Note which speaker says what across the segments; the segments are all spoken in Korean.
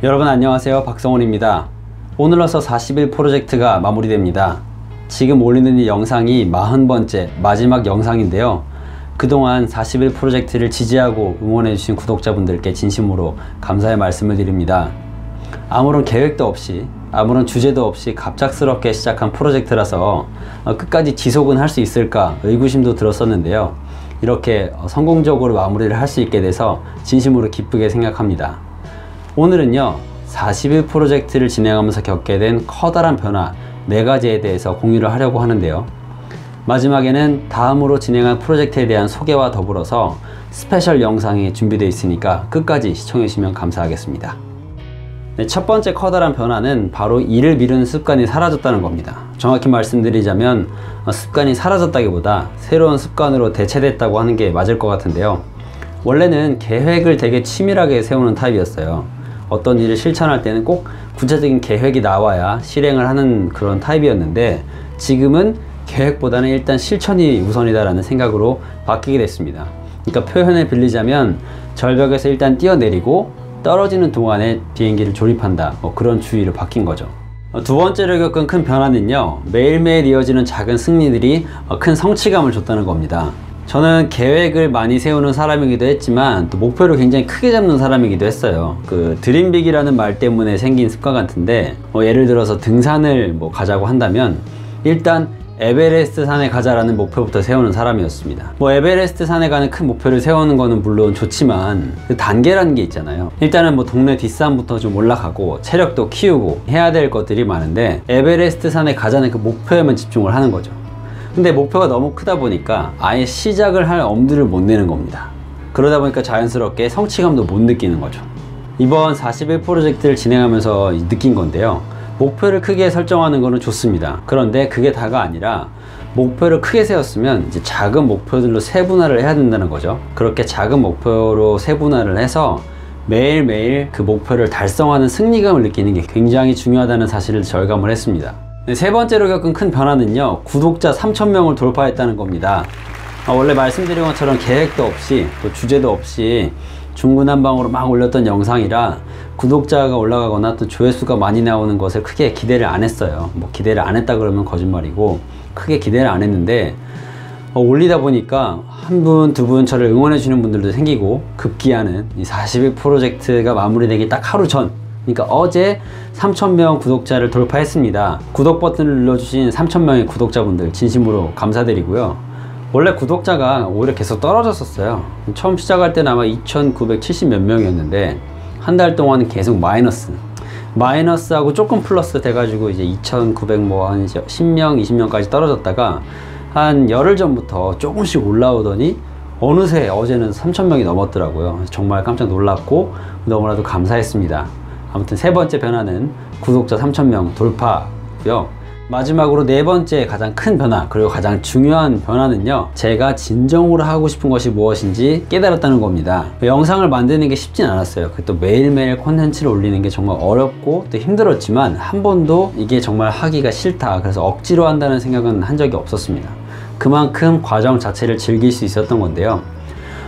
Speaker 1: 여러분 안녕하세요, 박성훈입니다. 오늘로서 40일 프로젝트가 마무리됩니다. 지금 올리는 이 영상이 40번째 마지막 영상인데요. 그동안 40일 프로젝트를 지지하고 응원해주신 구독자분들께 진심으로 감사의 말씀을 드립니다. 아무런 계획도 없이, 아무런 주제도 없이 갑작스럽게 시작한 프로젝트라서 끝까지 지속은 할 수 있을까 의구심도 들었었는데요. 이렇게 성공적으로 마무리를 할 수 있게 돼서 진심으로 기쁘게 생각합니다. 오늘은요, 40일 프로젝트를 진행하면서 겪게 된 커다란 변화 4가지에 대해서 공유를 하려고 하는데요. 마지막에는 다음으로 진행할 프로젝트에 대한 소개와 더불어서 스페셜 영상이 준비되어 있으니까 끝까지 시청해 주시면 감사하겠습니다. 네, 첫 번째 커다란 변화는 바로 일을 미루는 습관이 사라졌다는 겁니다. 정확히 말씀드리자면 습관이 사라졌다기보다 새로운 습관으로 대체됐다고 하는 게 맞을 것 같은데요. 원래는 계획을 되게 치밀하게 세우는 타입이었어요. 어떤 일을 실천할 때는 꼭 구체적인 계획이 나와야 실행을 하는 그런 타입이었는데, 지금은 계획보다는 일단 실천이 우선이다라는 생각으로 바뀌게 됐습니다. 그러니까 표현을 빌리자면 절벽에서 일단 뛰어내리고 떨어지는 동안에 비행기를 조립한다, 그런 주의로 바뀐 거죠. 두 번째로 겪은 큰 변화는요, 매일매일 이어지는 작은 승리들이 큰 성취감을 줬다는 겁니다. 저는 계획을 많이 세우는 사람이기도 했지만 또 목표를 굉장히 크게 잡는 사람이기도 했어요. 그 드림빅이라는 말 때문에 생긴 습관 같은데, 예를 들어서 등산을 가자고 한다면 일단 에베레스트 산에 가자라는 목표부터 세우는 사람이었습니다. 에베레스트 산에 가는 큰 목표를 세우는 거는 물론 좋지만 그 단계라는 게 있잖아요. 일단은 동네 뒷산부터 좀 올라가고 체력도 키우고 해야 될 것들이 많은데, 에베레스트 산에 가자는 그 목표에만 집중을 하는 거죠. 근데 목표가 너무 크다 보니까 아예 시작을 할 엄두를 못 내는 겁니다. 그러다 보니까 자연스럽게 성취감도 못 느끼는 거죠. 이번 40일 프로젝트를 진행하면서 느낀 건데요. 목표를 크게 설정하는 거는 좋습니다. 그런데 그게 다가 아니라 목표를 크게 세웠으면 이제 작은 목표들로 세분화를 해야 된다는 거죠. 그렇게 작은 목표로 세분화를 해서 매일매일 그 목표를 달성하는 승리감을 느끼는 게 굉장히 중요하다는 사실을 절감을 했습니다. 세 번째로 겪은 큰 변화는요, 구독자 3,000명을 돌파했다는 겁니다. 원래 말씀드린 것처럼 계획도 없이 또 주제도 없이 중구난방으로 막 올렸던 영상이라 구독자가 올라가거나 또 조회수가 많이 나오는 것을 크게 기대를 안 했어요. 기대를 안 했다 그러면 거짓말이고, 크게 기대를 안 했는데 올리다 보니까 한 분, 두 분 저를 응원해 주는 분들도 생기고, 급기야는 이 40일 프로젝트가 마무리되기 딱 하루 전, 그러니까 어제 3,000명 구독자를 돌파했습니다. 구독 버튼을 눌러주신 3,000명의 구독자분들 진심으로 감사드리고요. 원래 구독자가 오히려 계속 떨어졌었어요. 처음 시작할 때는 아마 2,970 몇 명이었는데 한 달 동안 계속 마이너스하고 조금 플러스 돼가지고 이제 2,900 한 10명, 20명까지 떨어졌다가 한 열흘 전부터 조금씩 올라오더니 어느새 어제는 3,000명이 넘었더라고요. 정말 깜짝 놀랐고 너무나도 감사했습니다. 아무튼 세 번째 변화는 구독자 3,000명 돌파고요. 마지막으로 네 번째 가장 큰 변화, 그리고 가장 중요한 변화는요, 제가 진정으로 하고 싶은 것이 무엇인지 깨달았다는 겁니다. 영상을 만드는 게 쉽진 않았어요. 또 매일매일 콘텐츠를 올리는 게 정말 어렵고 또 힘들었지만 한 번도 이게 정말 하기가 싫다, 그래서 억지로 한다는 생각은 한 적이 없었습니다. 그만큼 과정 자체를 즐길 수 있었던 건데요.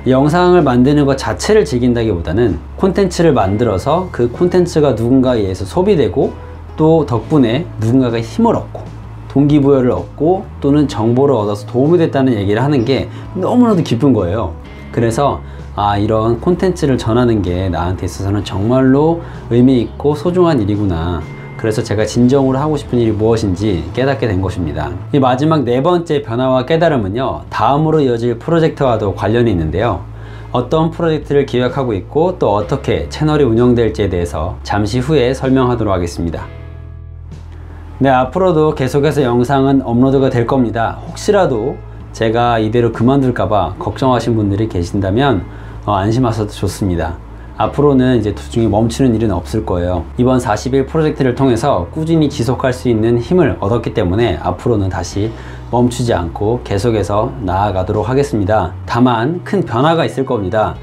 Speaker 1: 영상을 만드는 것 자체를 즐긴다기보다는 콘텐츠를 만들어서 그 콘텐츠가 누군가에 의해서 소비되고 또 덕분에 누군가가 힘을 얻고 동기부여를 얻고 또는 정보를 얻어서 도움이 됐다는 얘기를 하는 게 너무나도 기쁜 거예요. 그래서 이런 콘텐츠를 전하는 게 나한테 있어서는 정말로 의미 있고 소중한 일이구나. 그래서 제가 진정으로 하고 싶은 일이 무엇인지 깨닫게 된 것입니다. 이 마지막 네 번째 변화와 깨달음은요, 다음으로 이어질 프로젝트와도 관련이 있는데요. 어떤 프로젝트를 기획하고 있고 또 어떻게 채널이 운영될지에 대해서 잠시 후에 설명하도록 하겠습니다. 네, 앞으로도 계속해서 영상은 업로드가 될 겁니다. 혹시라도 제가 이대로 그만둘까봐 걱정하신 분들이 계신다면 안심하셔도 좋습니다. 앞으로는 이제 도중에 멈추는 일은 없을 거예요. 이번 40일 프로젝트를 통해서 꾸준히 지속할 수 있는 힘을 얻었기 때문에 앞으로는 다시 멈추지 않고 계속해서 나아가도록 하겠습니다. 다만 큰 변화가 있을 겁니다.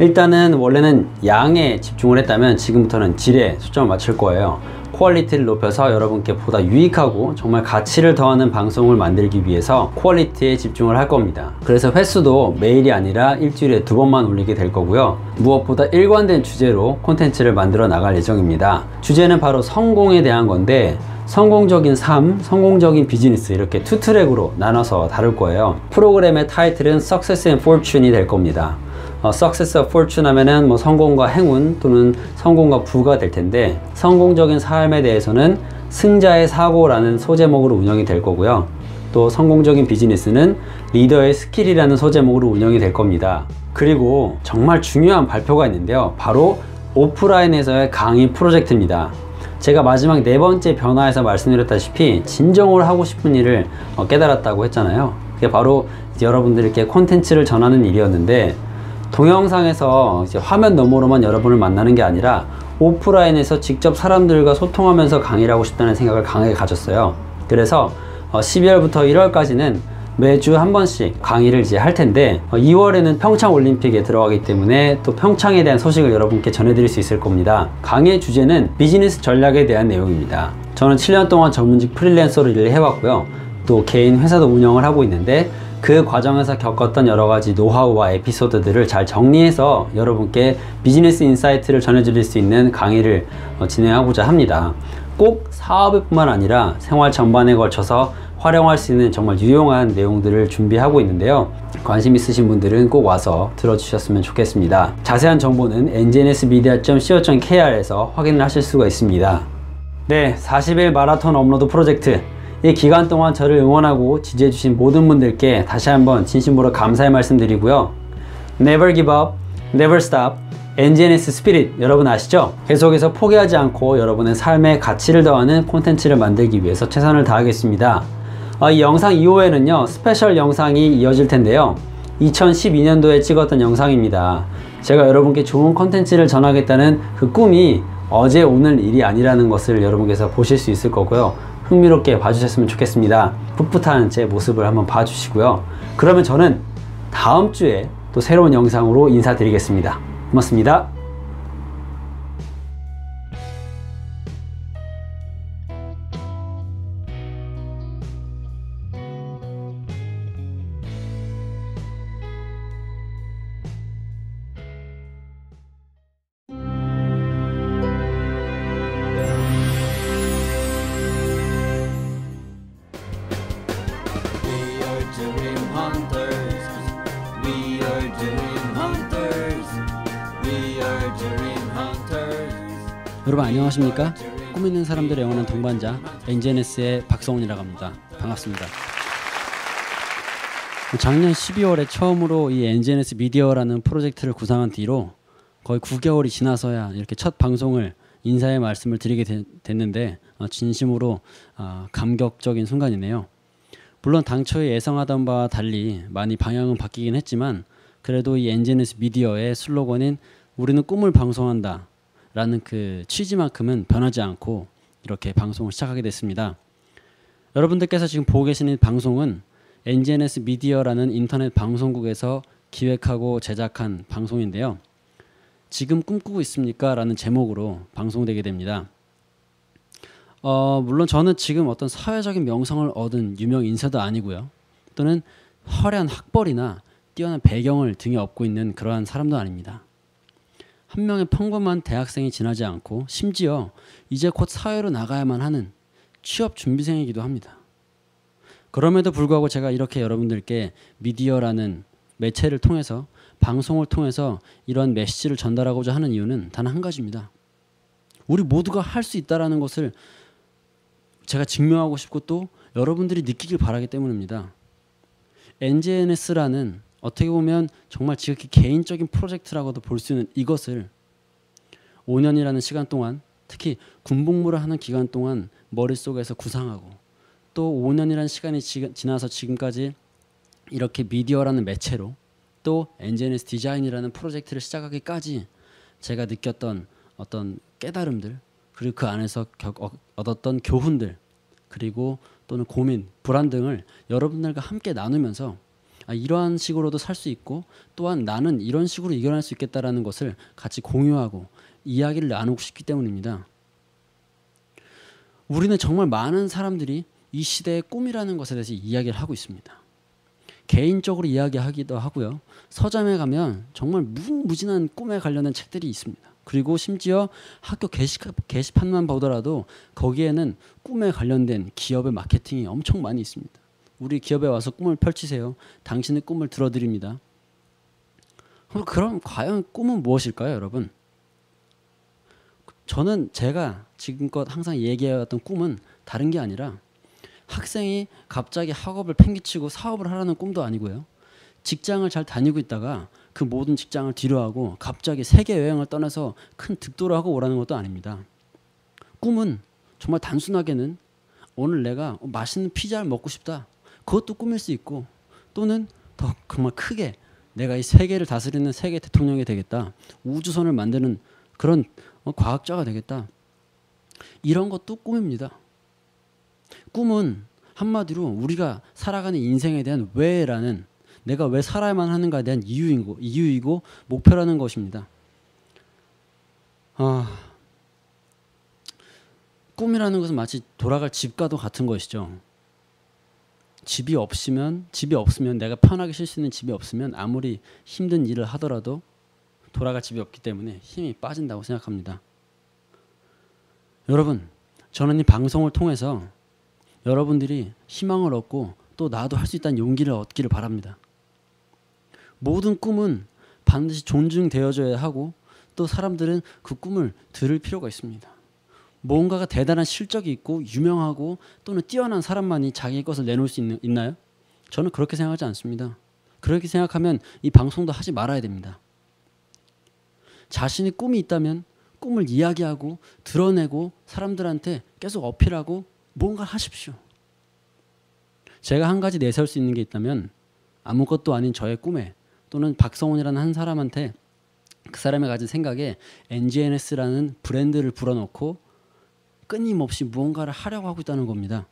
Speaker 1: 일단은 원래는 양에 집중을 했다면 지금부터는 질에 초점을 맞출 거예요. 퀄리티를 높여서 여러분께 보다 유익하고 정말 가치를 더하는 방송을 만들기 위해서 퀄리티에 집중을 할 겁니다. 그래서 횟수도 매일이 아니라 일주일에 2번만 올리게 될 거고요. 무엇보다 일관된 주제로 콘텐츠를 만들어 나갈 예정입니다. 주제는 바로 성공에 대한 건데, 성공적인 삶, 성공적인 비즈니스, 이렇게 투 트랙으로 나눠서 다룰 거예요. 프로그램의 타이틀은 Success and Fortune이 될 겁니다. Success of Fortune 하면은 뭐 성공과 행운 또는 성공과 부가 될 텐데, 성공적인 삶에 대해서는 승자의 사고라는 소제목으로 운영이 될 거고요. 또 성공적인 비즈니스는 리더의 스킬이라는 소제목으로 운영이 될 겁니다. 그리고 정말 중요한 발표가 있는데요. 바로 오프라인에서의 강의 프로젝트입니다. 제가 마지막 4번째 변화에서 말씀드렸다시피 진정으로 하고 싶은 일을 깨달았다고 했잖아요. 그게 바로 이제 여러분들께 콘텐츠를 전하는 일이었는데, 동영상에서 이제 화면 너머로만 여러분을 만나는 게 아니라 오프라인에서 직접 사람들과 소통하면서 강의를 하고 싶다는 생각을 강하게 가졌어요. 그래서 12월부터 1월까지는 매주 한 번씩 강의를 이제 할 텐데, 2월에는 평창 올림픽에 들어가기 때문에 또 평창에 대한 소식을 여러분께 전해드릴 수 있을 겁니다. 강의의 주제는 비즈니스 전략에 대한 내용입니다. 저는 7년 동안 전문직 프리랜서로 일을 해왔고요. 또 개인 회사도 운영을 하고 있는데, 그 과정에서 겪었던 여러가지 노하우와 에피소드들을 잘 정리해서 여러분께 비즈니스 인사이트를 전해드릴 수 있는 강의를 진행하고자 합니다. 꼭 사업일 뿐만 아니라 생활 전반에 걸쳐서 활용할 수 있는 정말 유용한 내용들을 준비하고 있는데요. 관심 있으신 분들은 꼭 와서 들어주셨으면 좋겠습니다. 자세한 정보는 ngnsmedia.co.kr에서 확인을 하실 수가 있습니다. 네, 40일 마라톤 업로드 프로젝트, 이 기간 동안 저를 응원하고 지지해주신 모든 분들께 다시 한번 진심으로 감사의 말씀드리고요. Never give up, never stop, NGNS 스피릿 여러분 아시죠? 계속해서 포기하지 않고 여러분의 삶에 가치를 더하는 콘텐츠를 만들기 위해서 최선을 다하겠습니다. 이 영상 이후에는요, 스페셜 영상이 이어질 텐데요. 2012년도에 찍었던 영상입니다. 제가 여러분께 좋은 콘텐츠를 전하겠다는 그 꿈이 어제 오늘 일이 아니라는 것을 여러분께서 보실 수 있을 거고요. 흥미롭게 봐주셨으면 좋겠습니다. 풋풋한 제 모습을 한번 봐주시고요. 그러면 저는 다음 주에 또 새로운 영상으로 인사드리겠습니다. 고맙습니다. 여러분 안녕하십니까? 꿈 있는 사람들의 영원한 동반자 NGNS의 박성훈이라고 합니다. 반갑습니다. 작년 12월에 처음으로 이 NGNS 미디어라는 프로젝트를 구상한 뒤로 거의 9개월이 지나서야 이렇게 첫 방송을 인사의 말씀을 드리게 됐는데, 진심으로 감격적인 순간이네요. 물론 당초에 예상하던 바와 달리 많이 방향은 바뀌긴 했지만, 그래도 이 NGNS 미디어의 슬로건인 우리는 꿈을 방송한다 라는 그 취지만큼은 변하지 않고 이렇게 방송을 시작하게 됐습니다. 여러분들께서 지금 보고 계시는 방송은 NGNS 미디어라는 인터넷 방송국에서 기획하고 제작한 방송인데요. 지금 꿈꾸고 있습니까? 라는 제목으로 방송되게 됩니다. 물론 저는 지금 어떤 사회적인 명성을 얻은 유명 인사도 아니고요. 또는 화려한 학벌이나 뛰어난 배경을 등에 업고 있는 그러한 사람도 아닙니다. 한 명의 평범한 대학생이 지나지 않고 심지어 이제 곧 사회로 나가야만 하는 취업 준비생이기도 합니다. 그럼에도 불구하고 제가 이렇게 여러분들께 미디어라는 매체를 통해서, 방송을 통해서 이런 메시지를 전달하고자 하는 이유는 단 한 가지입니다. 우리 모두가 할 수 있다는 것을 제가 증명하고 싶고 또 여러분들이 느끼길 바라기 때문입니다. NGNS라는 어떻게 보면 정말 지극히 개인적인 프로젝트라고도 볼 수 있는 이것을 5년이라는 시간 동안, 특히 군복무를 하는 기간 동안 머릿속에서 구상하고, 또 5년이라는 시간이 지나서 지금까지 이렇게 미디어라는 매체로, 또 NGNS 디자인이라는 프로젝트를 시작하기까지 제가 느꼈던 어떤 깨달음들, 그리고 그 안에서 얻었던 교훈들, 그리고 또는 고민, 불안 등을 여러분들과 함께 나누면서 이러한 식으로도 살 수 있고, 또한 나는 이런 식으로 이겨낼 수 있겠다라는 것을 같이 공유하고 이야기를 나누고 싶기 때문입니다. 우리는 정말 많은 사람들이 이 시대의 꿈이라는 것에 대해서 이야기를 하고 있습니다. 개인적으로 이야기하기도 하고요. 서점에 가면 정말 무궁무진한 꿈에 관련된 책들이 있습니다. 그리고 심지어 학교 게시판만 보더라도 거기에는 꿈에 관련된 기업의 마케팅이 엄청 많이 있습니다. 우리 기업에 와서 꿈을 펼치세요. 당신의 꿈을 들어드립니다. 그럼 과연 꿈은 무엇일까요, 여러분? 저는 제가 지금껏 항상 얘기해왔던 꿈은 다른 게 아니라 학생이 갑자기 학업을 팽개치고 사업을 하라는 꿈도 아니고요. 직장을 잘 다니고 있다가 그 모든 직장을 뒤로하고 갑자기 세계 여행을 떠나서 큰 득도를 하고 오라는 것도 아닙니다. 꿈은 정말 단순하게는 오늘 내가 맛있는 피자를 먹고 싶다. 그것도 꿈일 수 있고, 또는 더 정말 크게 내가 이 세계를 다스리는 세계 대통령이 되겠다. 우주선을 만드는 그런 과학자가 되겠다. 이런 것도 꿈입니다. 꿈은 한마디로 우리가 살아가는 인생에 대한 왜라는, 내가 왜 살아야만 하는가에 대한 이유이고 목표라는 것입니다. 꿈이라는 것은 마치 돌아갈 집과도 같은 것이죠. 집이 없으면 내가 편하게 쉴 수 있는 집이 없으면 아무리 힘든 일을 하더라도 돌아갈 집이 없기 때문에 힘이 빠진다고 생각합니다. 여러분, 저는 이 방송을 통해서 여러분들이 희망을 얻고 또 나도 할 수 있다는 용기를 얻기를 바랍니다. 모든 꿈은 반드시 존중되어져야 하고 또 사람들은 그 꿈을 들을 필요가 있습니다. 뭔가가 대단한 실적이 있고 유명하고 또는 뛰어난 사람만이 자기의 것을 내놓을 수 있나요? 저는 그렇게 생각하지 않습니다. 그렇게 생각하면 이 방송도 하지 말아야 됩니다. 자신이 꿈이 있다면 꿈을 이야기하고 드러내고 사람들한테 계속 어필하고 뭔가를 하십시오. 제가 한 가지 내세울 수 있는 게 있다면 아무것도 아닌 저의 꿈에 또는 박성훈이라는 한 사람한테 그 사람이 가진 생각에 NGNS라는 브랜드를 불어넣고 끊임없이 무언가를 하려고 하고 있다는 겁니다.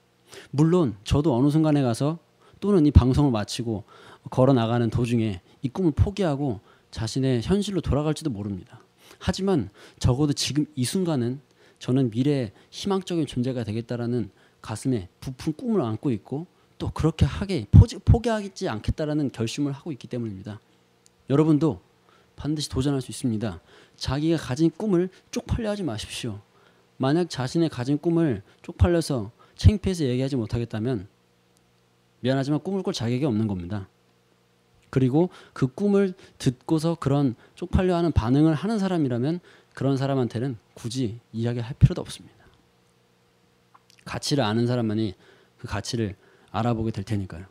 Speaker 1: 물론 저도 어느 순간에 가서 또는 이 방송을 마치고 걸어 나가는 도중에 이 꿈을 포기하고 자신의 현실로 돌아갈지도 모릅니다. 하지만 적어도 지금 이 순간은 저는 미래에 희망적인 존재가 되겠다라는 가슴에 부푼 꿈을 안고 있고 또 그렇게 포기하지 않겠다라는 결심을 하고 있기 때문입니다. 여러분도 반드시 도전할 수 있습니다. 자기가 가진 꿈을 쪽팔려 하지 마십시오. 만약 자신의 가진 꿈을 쪽팔려서 창피해서 얘기하지 못하겠다면 미안하지만 꿈을 꿀 자격이 없는 겁니다. 그리고 그 꿈을 듣고서 그런 쪽팔려하는 반응을 하는 사람이라면 그런 사람한테는 굳이 이야기할 필요도 없습니다. 가치를 아는 사람만이 그 가치를 알아보게 될 테니까요.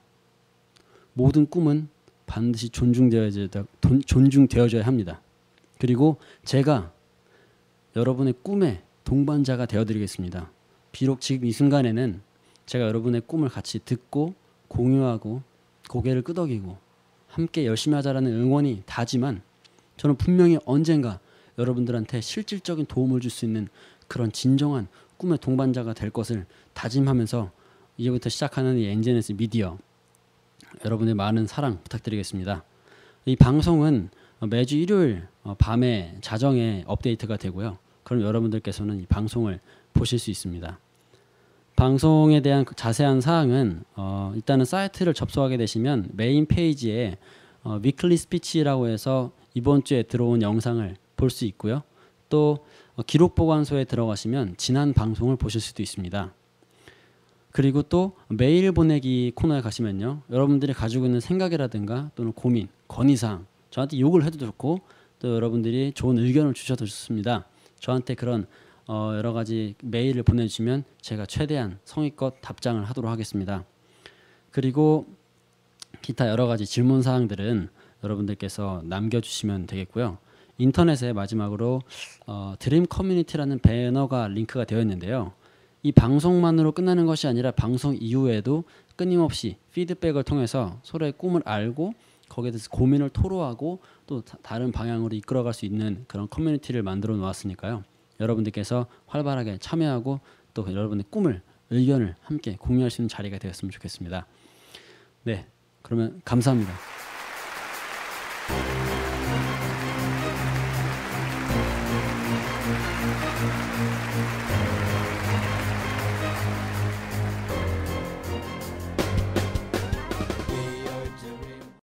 Speaker 1: 모든 꿈은 반드시 존중되어져야 합니다. 그리고 제가 여러분의 꿈의 동반자가 되어드리겠습니다. 비록 지금 이 순간에는 제가 여러분의 꿈을 같이 듣고 공유하고 고개를 끄덕이고 함께 열심히 하자라는 응원이 다지만 저는 분명히 언젠가 여러분들한테 실질적인 도움을 줄 수 있는 그런 진정한 꿈의 동반자가 될 것을 다짐하면서 이제부터 시작하는 이 NGNS 미디어 여러분의 많은 사랑 부탁드리겠습니다. 이 방송은 매주 일요일 밤에 자정에 업데이트가 되고요. 그럼 여러분들께서는 이 방송을 보실 수 있습니다. 방송에 대한 자세한 사항은 일단은 사이트를 접속하게 되시면 메인 페이지에 위클리 스피치라고 해서 이번 주에 들어온 영상을 볼 수 있고요. 또 기록 보관소에 들어가시면 지난 방송을 보실 수도 있습니다. 그리고 또 메일 보내기 코너에 가시면요. 여러분들이 가지고 있는 생각이라든가 또는 고민, 건의사항 저한테 욕을 해도 좋고 또 여러분들이 좋은 의견을 주셔도 좋습니다. 저한테 그런 여러 가지 메일을 보내주시면 제가 최대한 성의껏 답장을 하도록 하겠습니다. 그리고 기타 여러 가지 질문 사항들은 여러분들께서 남겨주시면 되겠고요. 인터넷에 마지막으로 드림 커뮤니티라는 배너가 링크가 되어 있는데요. 이 방송만으로 끝나는 것이 아니라 방송 이후에도 끊임없이 피드백을 통해서 서로의 꿈을 알고 거기에 대해서 고민을 토로하고 또 다른 방향으로 이끌어갈 수 있는 그런 커뮤니티를 만들어 놓았으니까요. 여러분들께서 활발하게 참여하고 또 여러분의 꿈을, 의견을 함께 공유할 수 있는 자리가 되었으면 좋겠습니다. 네, 그러면 감사합니다.